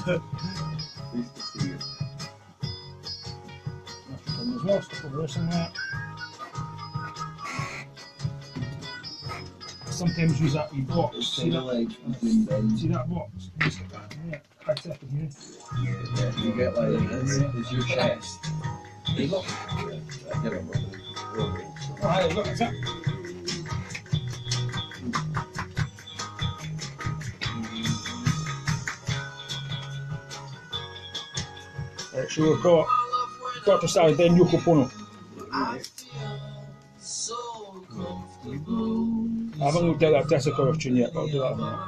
Pleased to see you. As well, stuff over there somewhere. Sometimes use that wee box. See that? See that box? Just get that. Yeah, high tech in here. Yeah, you get like it's your chest. Hey, look. I get it, Robert. Oh, hey, look, is that? Right, so we've got Dr. Sally, then Yoko Ono. I haven't looked at that Jessica tune yet, but I'll do that in a minute.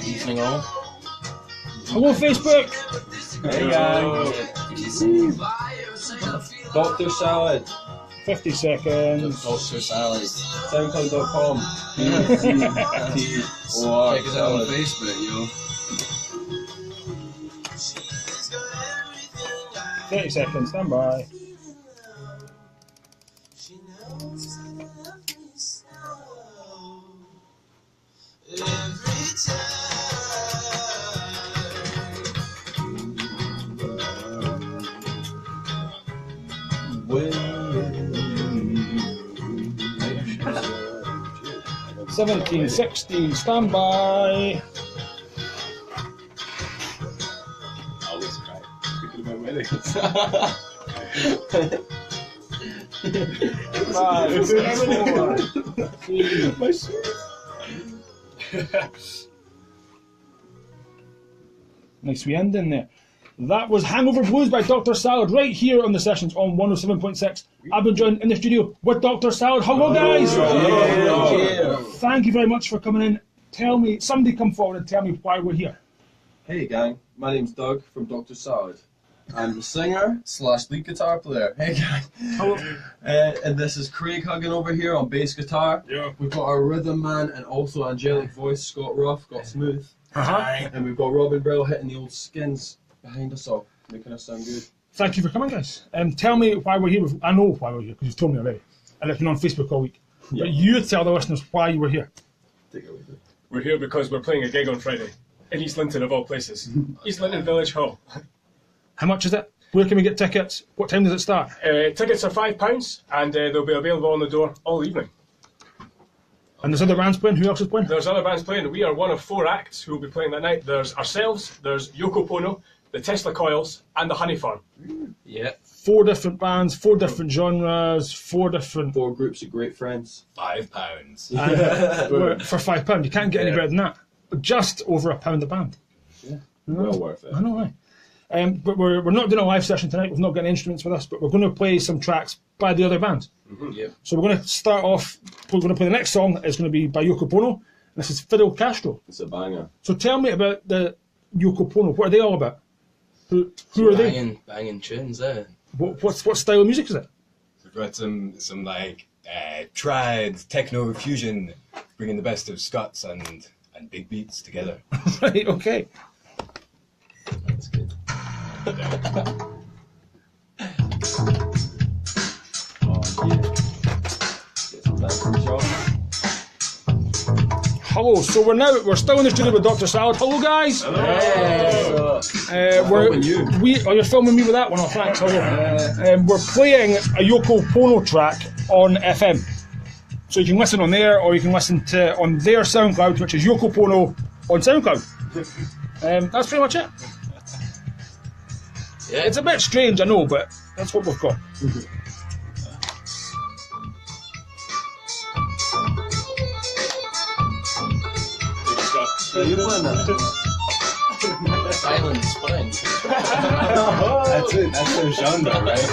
Evening all. Hello, Facebook! Hey guys! Dr. Salad. 50 seconds. Dr. Salad. Soundcloud.com. Check us out on Facebook, yo. 30 seconds, stand by. When 17, 16, stand by. I always cry. Speaking about weddings. 5, 4, 3. My shirt. Nice wee ending there. That was Hangover Blues by Dr. Salad right here on the sessions on 107.6. I've been joined in the studio with Dr. Salad. Hello, guys. Thank you very much for coming in. Tell me, somebody come forward and tell me why we're here. Hey gang, my name's Doug from Dr. Salad. I'm the singer / lead guitar player. Hey gang. Hello. And this is Craig Huggin over here on bass guitar. Yeah. We've got our rhythm man and also angelic voice, Scott Ruff, got smooth. And we've got Robin Brill hitting the old skins behind us all, making us sound good. Thank you for coming, guys. Tell me why we're here. I know why we're here because you've told me already. And it's been on Facebook all week. Yeah. But you tell the listeners why you were here. Take it away. Dude. We're here because we're playing a gig on Friday in East Linton of all places. East Linton Village Hall. How much is it? Where can we get tickets? What time does it start? Tickets are £5 and they'll be available on the door all evening. And there's other bands playing. Who else is playing? There's other bands playing. We are one of 4 acts who will be playing that night. There's ourselves, there's Yoko Ono, the Tesla Coils, and the Honey Farm. Yeah. 4 different bands, 4 different genres, 4 different... 4 groups of great friends. £5. For £5. You can't get any better than that. Just over £1 a band. Yeah. Well worth it. I know, right? But we're not doing a live session tonight. We've not got any instruments with us, but we're going to play some tracks by the other bands. Yep. So we're going to start off. We're going to play the next song. It's going to be by Yoko Ono. This is Fidel Castro. It's a banger. So tell me about the Yoko Ono. What are they all about? Who are they? Banging tunes there. What style of music is it? We've got some like trad techno fusion, bringing the best of Scots and big beats together. Right. Okay. That's good. Oh yeah. Get some time from Sean. Hello. So we're still in the studio with Dr. Salad. Hello, guys. Hello. You're filming me with that one. Oh, thanks. Hello. We're playing a Yoko Ono track on FM. So you can listen on there, or you can listen to on their SoundCloud, which is Yoko Ono on SoundCloud. That's pretty much it. Yeah. It's a bit strange, I know, but that's what we've got. Are you playing that? Silent spring. That's their genre, right?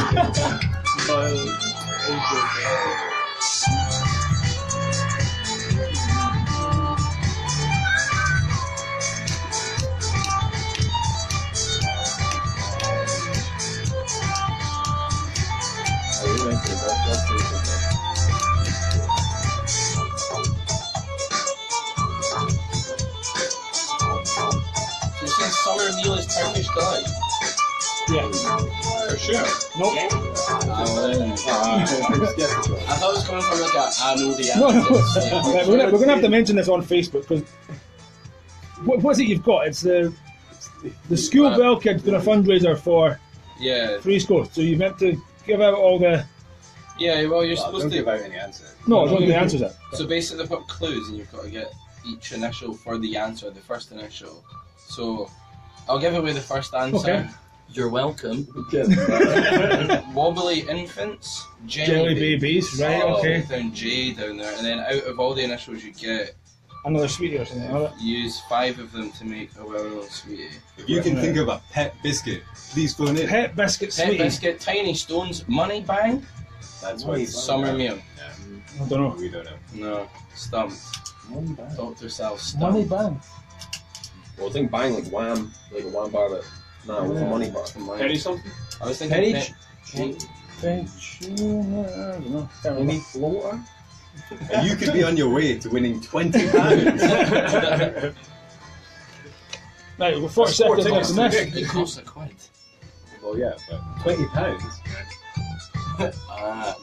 Summer meal is Turkish guy. Yeah. For sure. Nope. I'm skeptical. I thought it was coming from like I know the No, no. answers. Yeah. Right, we're going to have to mention this on Facebook because what's it you've got? It's the school bell kids doing a fundraiser for Yeah. Free Scores. So you meant to give out all the. Yeah, well, you're Don't supposed to. give out any answers. No, I don't know the answers yet. So basically, they've got clues, and you've got to get each initial for the answer, the first initial. So I'll give away the first answer. Okay. You're welcome. Wobbly infants, Jelly babies, right? Oh, Okay. down J down there, and then out of all the initials you get, Another sweetie or something like that. use 5 of them to make a well-known sweetie. If you can think of a pet biscuit, please phone in. Pet biscuit Pet sweetie. biscuit, tiny stones, money bang, That's why summer meal. I don't know. We don't know. No, stump. Money bang. Dr. Sal stump. Money bang. Well, I think bang like wham, like a wham bar, but no, with a money bar. Penny something? I was thinking Penny? I don't know. Can't remember. Penny floater? And you could be on your way to winning £20. Right, we've got 40 seconds left in this. It costs a quid. Well, yeah, but £20. Ah.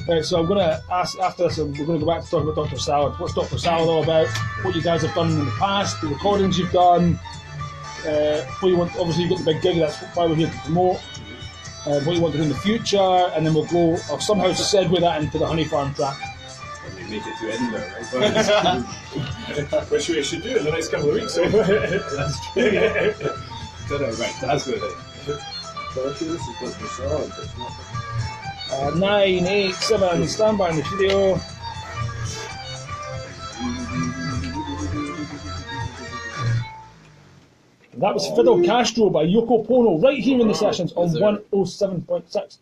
Right, so I'm going to ask after this, we're going to go back to talk about Dr. Salad. What's Dr. Salad all about? What you guys have done in the past, the recordings you've done, what you want. Obviously, you've got the big gig, that's why we're here to promote. What you want to do in the future, and then we'll go. I'll somehow segue that into the Honey Farm track. When we make it to Edinburgh, right? Which we should do in the next couple of weeks. That's true. Right, that's good. So actually, this is Dr. Salad, it's not. 9, 8, 7, stand by in the studio. That was Fidel Castro by Yoko Ono, right here in the sessions on 107.6.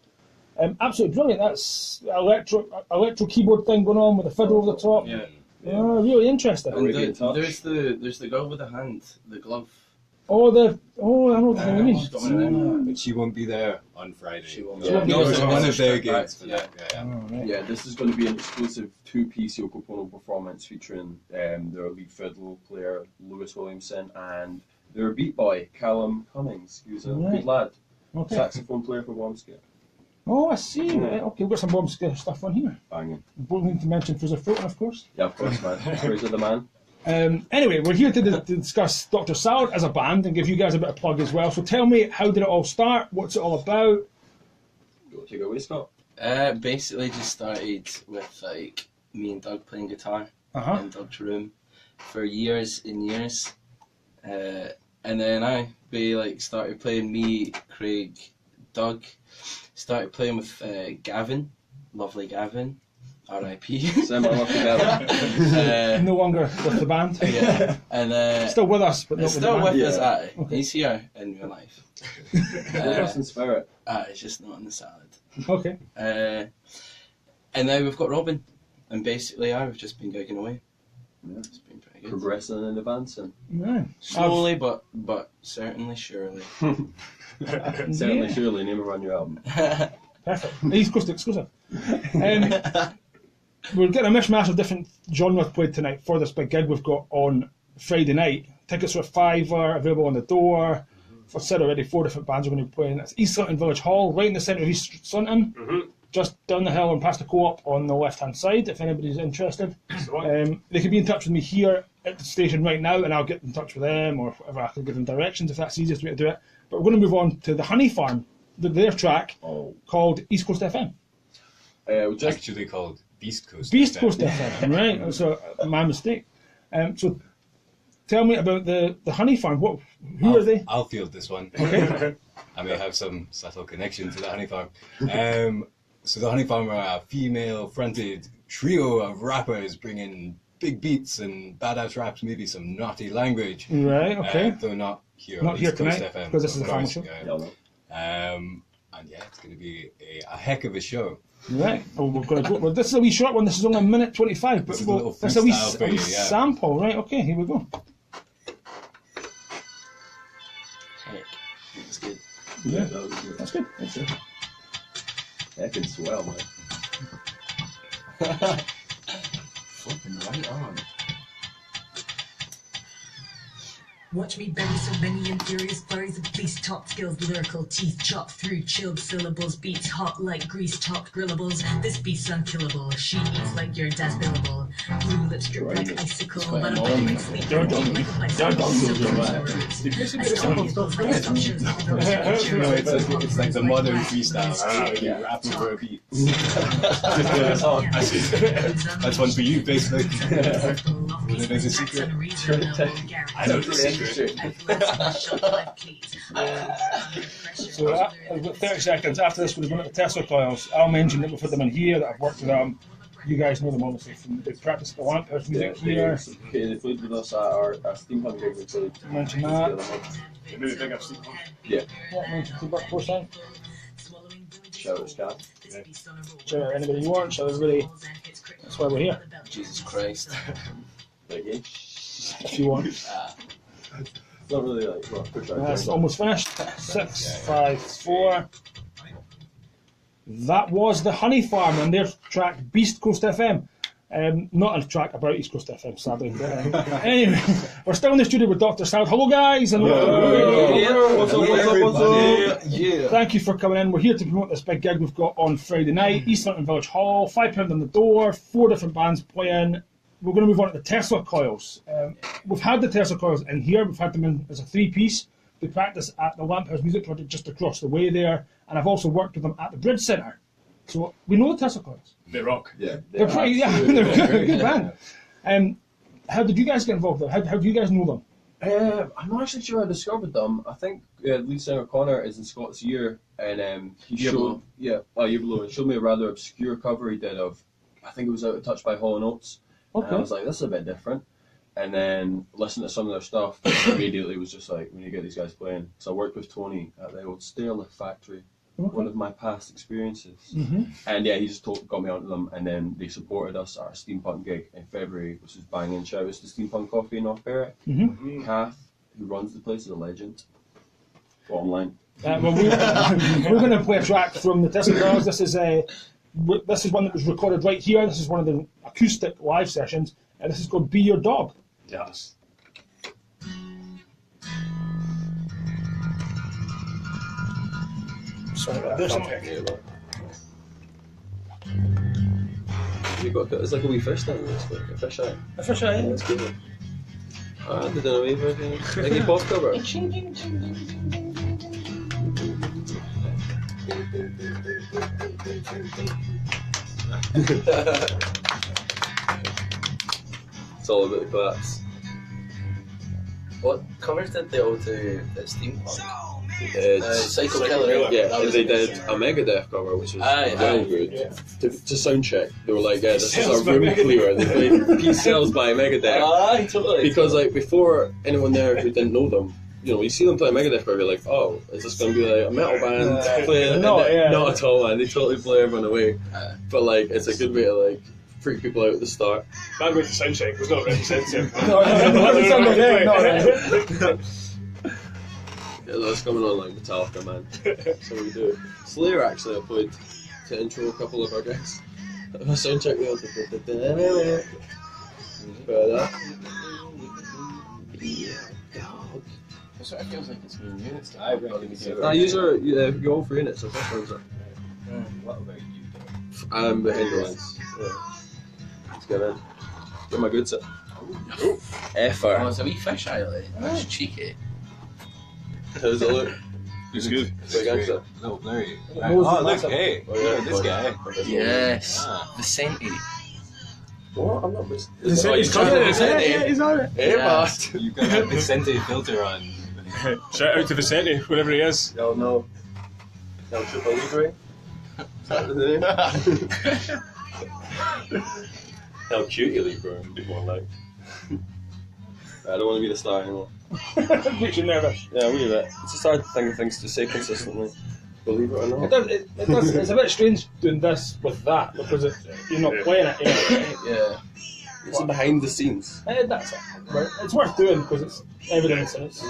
Absolutely brilliant. That's electro keyboard thing going on with the fiddle over the top. Yeah. Really interesting. And Really good touch. there's the girl with the hand, the glove. I know what you mean. But she won't be there on Friday. She won't. Yeah. No, It's so one it's of their stripped back, gigs for yeah. that. Yeah. Oh, right. Yeah, this is going to be an exclusive two-piece Yoko Ono performance featuring their lead fiddle player Lewis Williamson and their beat boy Callum Cummings, who's a Right. good lad, Okay. saxophone player for Bombscare. Oh, I see. Right. Okay, we've got some bomb stuff on here. Banging. We need to mention Fraser Fulton, of course. Yeah, of course, man. Fraser the man. Anyway, we're here to discuss Dr. Salad as a band and give you guys a bit of plug as well. So tell me, how did it all start? What's it all about? Go take it away, Scott. Basically just started with like me and Doug playing guitar Uh-huh. in Doug's room for years and years. And then we like started playing, me, Craig, Doug, started playing with Gavin, lovely Gavin, R.I.P. Send my love together. No longer with the band. Yeah, and Still with us, but not with still the band. with us. Yeah. Okay. He's here in real life. With us in spirit. It's just not in the salad. Okay. And now we've got Robin, and basically we've just been gigging away. Yeah. It's been pretty good. Progressing and advancing. Right. Slowly, but certainly, surely. Certainly, Yeah. surely, name of our new album. Perfect. East Coast exclusive. We're getting a mishmash of different genres played tonight for this big gig we've got on Friday night. Tickets are £5 available on the door. I've said already, 4 different bands are going to be playing. It's East Sutton Village Hall, right in the centre of East Sutton. Just down the hill and past the co-op on the left-hand side, if anybody's interested. They can be in touch with me here at the station right now, and I'll get in touch with them, or whatever. I can give them directions if that's the easiest way to do it. But we're going to move on to the Honey Farm, their track called East Coast FM. It's actually called Beast Coast. Beast FM. Coast FM, right? So my mistake. So tell me about the Honey Farm. Who are they? I'll field this one. Okay. I may have some subtle connection to the Honey Farm. So the Honey Farm are a female-fronted trio of rappers bringing big beats and badass raps, maybe some naughty language. Right. Okay. Though not here. Not on here East Coast tonight, FM, because this is a of family course, show. yeah. And yeah, it's going to be a heck of a show. Right. Well, we're going to go. Well, this is a wee short one. This is only a minute 25, but This is a little that's a wee, freestyle for you, yeah. sample. Right. Okay. Here we go. Heck, that's good. Yeah. that was good. That's good. That's good. Heck and swell, man. Flipping right on. Watch me bury so many and furious flurries of beast top skills, lyrical teeth chop through chilled syllables, beats hot like grease topped grillables. This beast's unkillable. She eats like your dad's billable. Blue lips drip like icicle, but a bite like sleep. Deep like a bicycle. It's like the modern freestyle. You rap over a beat. That's one for you, basically. There's a secret. I know the secret. So I've got 30 seconds. After this, we're going to the Tesla coils. I'll mention that we've had them in here, that I've worked with them. You guys know them obviously from the big practice at the Lamp House music here. They played with us at our steampunk gig. We played. Mention that. Maybe big up steampunk. Yeah. Yeah, mention Feedback Force then. Shout out Scott. Shout out anybody you want, shout out everybody. That's why we're here. Jesus Christ. Biggie. If you want. It's not really like well, push out. That's almost finished. 6, 5, 4. That was the Honey Farm and their track Beast Coast FM. Not a track about East Coast FM, sadly. But, anyway, we're still in the studio with Dr. Salad. Hello, guys. And What's up? Yeah. thank you for coming in. We're here to promote this big gig we've got on Friday night, East London Village Hall. £5 on the door, 4 different bands playing. We're going to move on to the Tesla coils. We've had the Tesla coils in here. We've had them in as a 3-piece. They practice at the Lamp House Music Project just across the way there, and I've also worked with them at the Bridge Centre. So we know the Tesla coils. They rock. Yeah. They're pretty, yeah, they're a good band. How did you guys get involved though? How do you guys know them? I'm not actually sure how I discovered them. I think lead singer Connor is in Scott's Year, and he showed Year Below, and showed me a rather obscure cover he did of, I think it was Out of Touch by Hall & Oates. Okay. And I was like, this is a bit different. And then listening to some of their stuff, immediately was just like, when you get these guys playing. So I worked with Tony at the old Stairlift factory, one of my past experiences. Mm-hmm. And yeah, he just got me onto them, and then they supported us at our steampunk gig in February, which was banging. Shout outs to Steampunk Coffee in North Berwick. Mm-hmm. Kath, who runs the place, is a legend. Online. Well, we're going to play a track from the Tesla coils. This is one that was recorded right here. This is one of the acoustic live sessions, and this is called Be Your Dog. Yes. Sorry about this. You got it's like a wee fish then, it's like a fish eye. A fish eye. That's good. I did a wee version. Like a pop cover. It's all about the claps. What covers did they all do at Steampunk? Psycho Psycho Killer. Killer. Yeah, That and was they did a Megadeth cover, which was Aye, well aye. good. Yeah. To sound check, they were like, yeah, this is Cells our by room Megadeth. clear. They played Peace Cells by Megadeth. Aye, totally. Because like before anyone there who didn't know them, you know, you see them play Megadeth cover, you're like, oh, is this going to be like a metal band playing? No, yeah. Not at all, man. They totally blow everyone away. Aye. But like, it's a good way to like freak people out at the start. Bad way to sound check was not representative. No, Yeah, that's coming on like Metallica, man. That's what we do. Slayer actually, I played to intro a couple of our guys. Sound check the other. It sort of feels like it's new units. I really You all free in it, so first one's up. What about you? I'm behind the lines. Yeah. Let's get in. Get my good set. Oh, Effort. it's a wee fish eye, like. That's cheeky. How's it look? It's good. Big gangster. No, blurry. Nose Oh, is look, massive. hey. Oh, yeah, This guy. Yes. Ah. Vicente. What? I'm not missing. He's Oh, he's coming. Vicente. he's on it. Hey, Yeah. bastard. You've got that Vicente filter on. Shout out to Vicente, wherever he is. Y'all know. El Triple Libre? Is that the name? El Cutie Libre, would be more like. I don't want to be the star anymore. Makes you nervous. Yeah, a wee bit. It's just hard thing of things to say consistently. Believe it or It not. does, it does, it's a bit strange doing this with that because you're not playing it. You know? Yeah. It's behind the scenes. That's it. But it's worth doing because it's evidence and it's.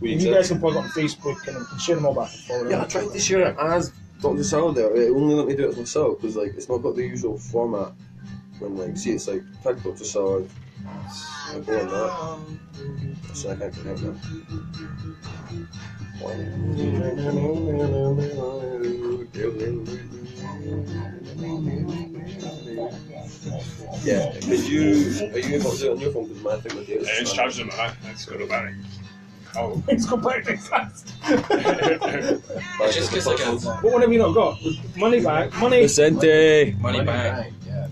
We You guys can plug it on Facebook and can share them all back and forward. Yeah, I tried to share it as Dr. Salad there. It only let me do it as myself because like it's not got the usual format. When like see it's like tag Dr. Salad, I'm going that. So I can't connect that. Yeah, are you able to do it on your phone? Because my thing with you It's charged in my hand. Let's go to battery. Oh. It's completely fast. It's just because like What one have you not got? Money back. Money. Vicente! money back. Yeah.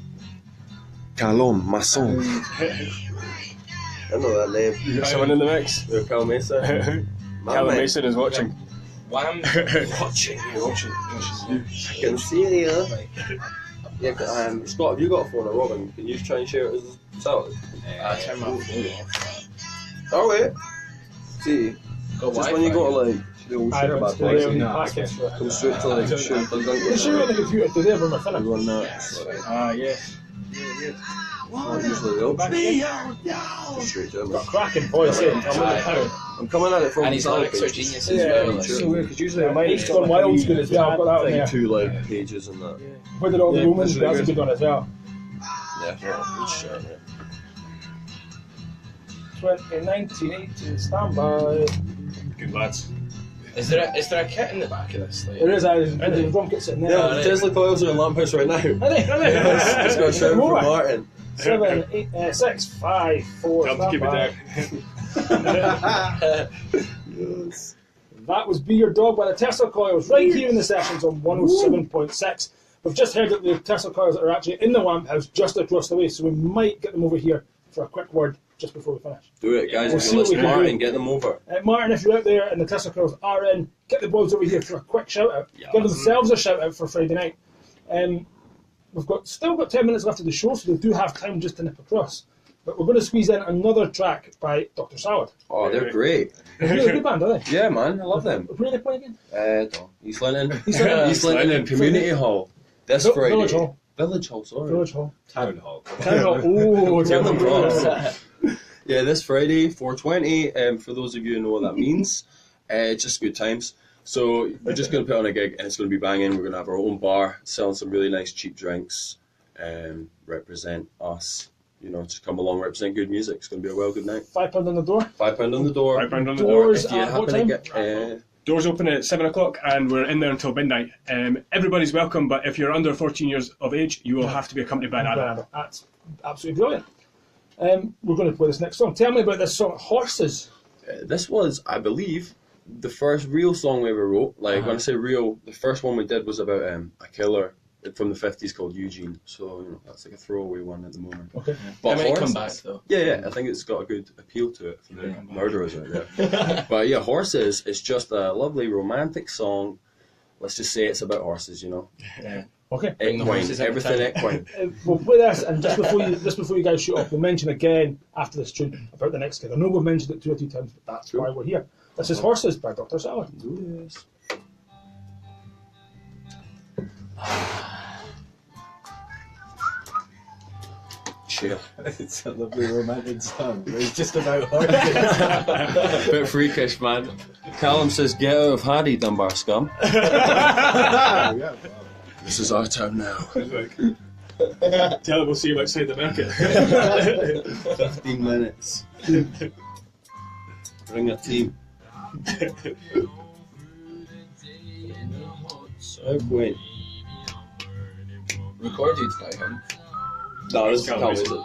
Calon, Masson. I know that name. You got someone in the mix? Cal Mesa. Callum Mason is watching. Wham. Watching. I can see you. Yeah, Scott, have you got a phone or Robin? Can you try and share it as salad? I turn my phone off. Oh, wait. See, Go just when you go to like the old share bad Package. come straight to like share the You should on the computer today for my finish. run that. Ah, yes. Not usually though. Straight to Got it. cracking voice in. I'm coming at it from And the his salad lyrics are page. genius as Yeah, well. it's Like. so weird because usually mine's gone wild good as well. I've got that on there. Like 2 like pages and that. Where did all the Yeah, Romans? that's really That's a good one as well. Yeah, good share, yeah. 1918 standby. Good lads. Is there a kit in the back of this? Like, There is a drum kit sitting there. Yeah, the Tesla coils are in Lamphouse right now. Are they? Just got a shout from More. Martin. 7, 8, 6, 5, 4. Tell them to keep it down. Yes. That was Be Your Dog by the Tesla Coils right here in the sessions on 107.6. We've just heard that the Tesla Coils are actually in the Lamp House just across the way, so we might get them over here for a quick word just before we finish. Do it, guys. We'll If see you what we listen to can Martin, do. get them over. Martin, if you're out there and the Tesla Coils are in, get the boys over here for a quick shout out. Give themselves a shout out for Friday night. We've still got 10 minutes left of the show, so they do have time just to nip across. But we're going to squeeze in another track by Dr. Salad. Oh, they're great. Really good band, are they? Yeah, man. I love them. Where are they playing again? East London. East London. East London Community Hall. This Friday. Village Hall. Village Hall, sorry. Village Hall. Town hall. Town Hall. Oh, Give them props. props. Yeah, this Friday, 4:20. For those of you who know what that means, just good times. So we're just going to put on a gig, and it's going to be banging. We're going to have our own bar, selling some really nice cheap drinks, represent us. You know, just come along, represent good music. It's going to be a well good night. £5 on the door. £5 on the door. £5 on the door. Doors If you at what happen time? to get, Doors open at 7 o'clock and we're in there until midnight. Everybody's welcome, but if you're under 14 years of age, you will have to be accompanied by an adult. That's absolutely brilliant. We're going to play this next song. Tell me about this song, Horses. this was, I believe, the first real song we ever wrote. Like when I say real, the first one we did was about a killer from the 50s called Eugene. So you know that's like a throwaway one at the moment. Okay. But How many Horses- come back though? Yeah, I think it's got a good appeal to it for the murderers out there. But yeah, Horses is just a lovely romantic song. Let's just say it's about horses, you know. Okay. Bring the Equine, horses into everything town. equine. We'll play this, and just before you guys shoot off, we'll mention again after this tune about the next gig. I know we've mentioned it 2 or 3 times, but that's why we're here. This is Horses by Dr. Salad. Do this. Chill. It's a lovely romantic song. But it's just about horses. Bit freakish, man. Callum says, "Get out of Hardy, Dunbar scum." This is our town now. Tell them we'll see you outside the market. 15 minutes. Bring a team. So quaint. Recorded by him. No, this is Callum Callum Mason.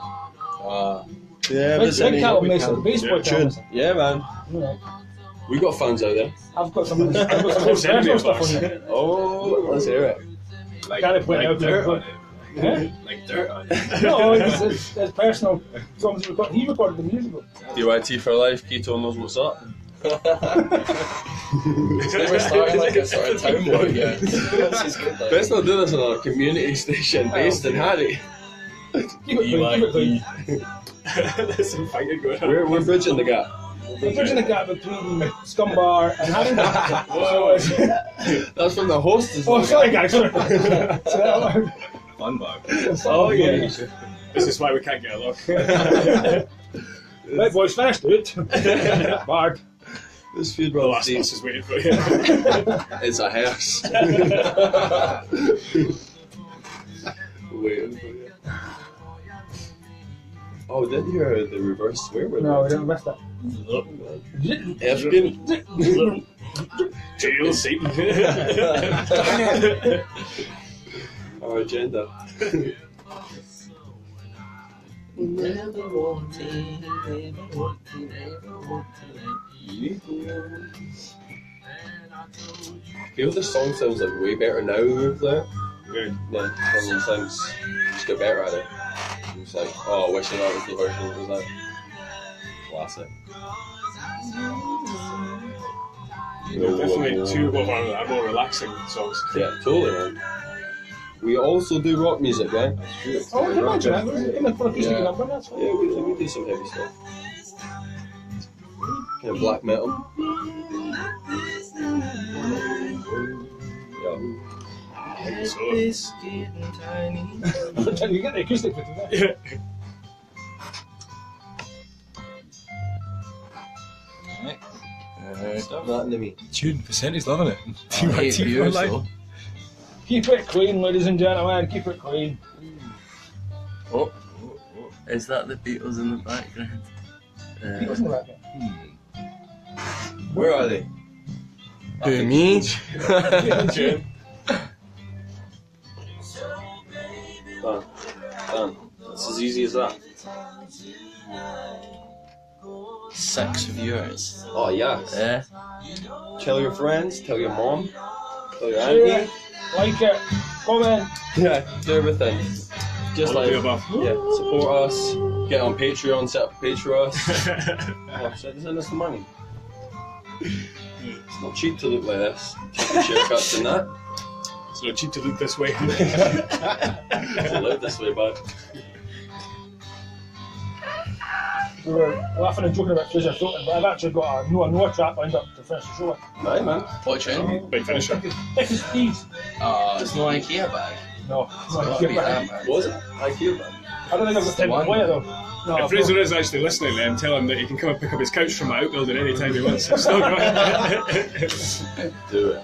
Mason. Yeah, Big Callum Mason, bass boy Callum Mason. Yeah, man. Alright. We got fans out there. I've got some personal stuff on here. Oh, let's hear it. Can't play out there. dirt on it. Eh? Like dirt on it. No, it's personal songs he recorded them years ago. DYT for life, Keto knows what's up. We're starting like a sort of town boy again. This is good. Like. Let's not do this on a community station based in Hardy. Keep it clean. There's some fighting going on. We're bridging the gap. We're bridging the gap between Scumbar and Haddington. So it's- That's from the hostess. Oh, sorry guys, sorry. Fun bug. Oh, yeah. This is why we can't get along. Right boys, finished it. Bard. This food The runs last deep. bus is waiting for you. It's a hearse. Waiting for you. Oh, did you hear the reverse swear word? No, we didn't miss that. Efkin. Jail Satan. Our agenda. Never wanting, I feel the song sounds like way better now when we play it. Good. Yeah, sometimes just get better at it. It's like, oh, I wish that was the version that was that. Classic. Definitely two of our more relaxing songs. Yeah, totally, man. We also do rock music, right? Oh, we can mention that. In the front acoustic number, that's fine. Yeah, we do some heavy stuff. Kind of black metal. Yeah. It's getting tiny. You get the acoustic bit of that. Yeah. Stop that into me. Tune, Percentage loving it. I hate beers though. Keep it clean, ladies and gentlemen. Keep it clean. Oh, is that the Beatles in the background? Beatles in the background. Where are they? Who, me? Done. Done. It's as easy as that. 6 viewers. Oh, yes. Yeah. Tell your friends, tell your mom, tell your Share auntie. it, like it, comment. Yeah, do everything. Just All of like, the above. yeah, support us, get on Patreon, set up a page for us. Send us some money. It's not cheap to look like this. Cheap shortcuts and that. It's not cheap to look this way. To live this way, bud. We were laughing and joking about Fraser Filton, but I've actually got a Noah track lined up to finish the show with. Aye, man. What tune? Big finisher. Thickest thieves. It's no IKEA bag. No, It's not gotta here, be but that, man. Was it? I feel that. I don't think I've got time to one. play it though. No, If Fraser is actually listening, then tell him that he can come and pick up his couch from my outbuilding any time he wants. It's not right. Do it.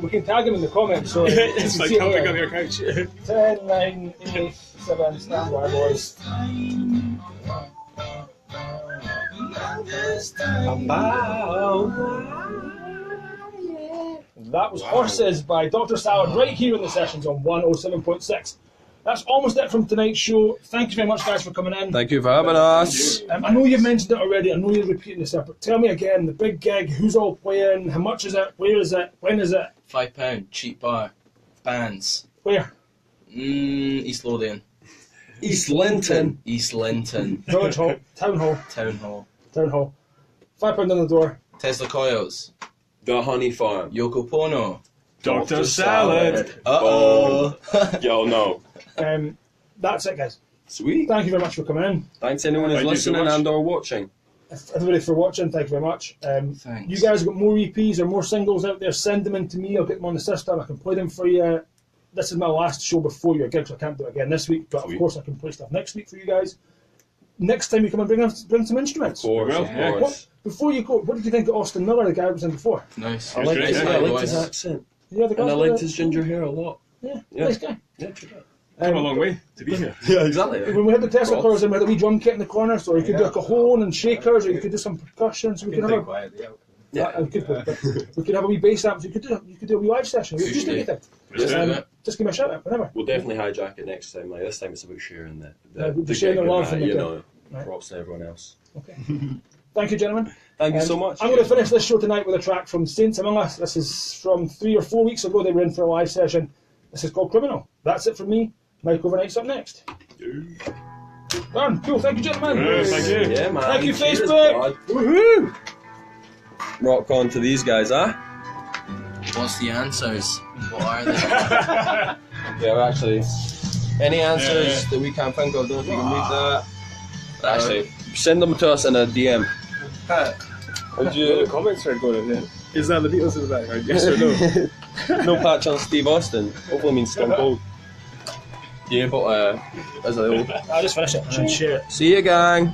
we can tag him in the comments. So It's like, come pick up your couch. 10, 9, 8, 7, stand by, boys. That was Horses by Dr. Salad right here in the sessions on 107.6. That's almost it from tonight's show. Thank you very much, guys, for coming in. Thank you for having us. I know you've mentioned it already. I know you're repeating yourself, but tell me again, the big gig, who's all playing, how much is it, where is it, when is it? £5, cheap bar. Bands. Where? East Lothian. East Linton. East Linton. Village Hall, Town Hall, Town Hall. Town Hall. £5 on the door. Tesla Coils. The Honey Farm. Yoko Pono. Dr. Salad. Uh-oh. Yo, no. That's it, guys. Sweet. Thank you very much for coming in. Thanks anyone who's Thank you so listening much. and or watching. Everybody for watching, thank you very much. Thanks. You guys have got more EPs or more singles out there, send them in to me. I'll get them on the system. I can play them for you. This is my last show before your gig, so I can't do it again this week. But Sweet. of course, I can play stuff next week for you guys. Next time you come and bring some instruments. Of course, of Yeah. course. Before you go, what did you think of Austin Miller, the guy who was in before? Nice. I liked great, his, yeah. I liked Voice. his accent. Yeah, the guy. And I liked his ginger hair a lot. Yeah, Yeah. nice guy. Yeah, true. Come a long way to be here. Yeah, exactly. When we had the Tesla Props. colours in, we had a wee drum kit in the corner, so you could do a cajon and shakers, or you could do some percussion, so we could have a... Yeah. we could have a wee bass amp, so you could do a wee live session. We could just do anything. Let's do it. Just give me a shout out, whenever. We'll definitely hijack it next time. Like this time, it's about sharing the sharing the gig love and and that, the- you know. Right. Props to everyone else. Okay. Thank you, gentlemen. Thank you so much. I'm going to finish this show tonight with a track from Saints Among Us. This is from 3 or 4 weeks ago. They were in for a live session. This is called Criminal. That's it from me. Mike Overnight's up next. Done. Cool. Thank you, gentlemen. Yeah, thank you. Yeah, man. Thank you, Cheers, Facebook. bud. Woohoo! Rock on to these guys, huh? What's the answers? What are they? Yeah, actually. Any answers that we can't think of, don't know if you can read that. Actually, send them to us in a DM. Would The you? comments are going in there. Is that the Beatles in the background? Yes or no? No patch on Steve Austin. Hopefully means Stone Cold. Yeah, but as I I'll just finish it and then share it. see you, gang.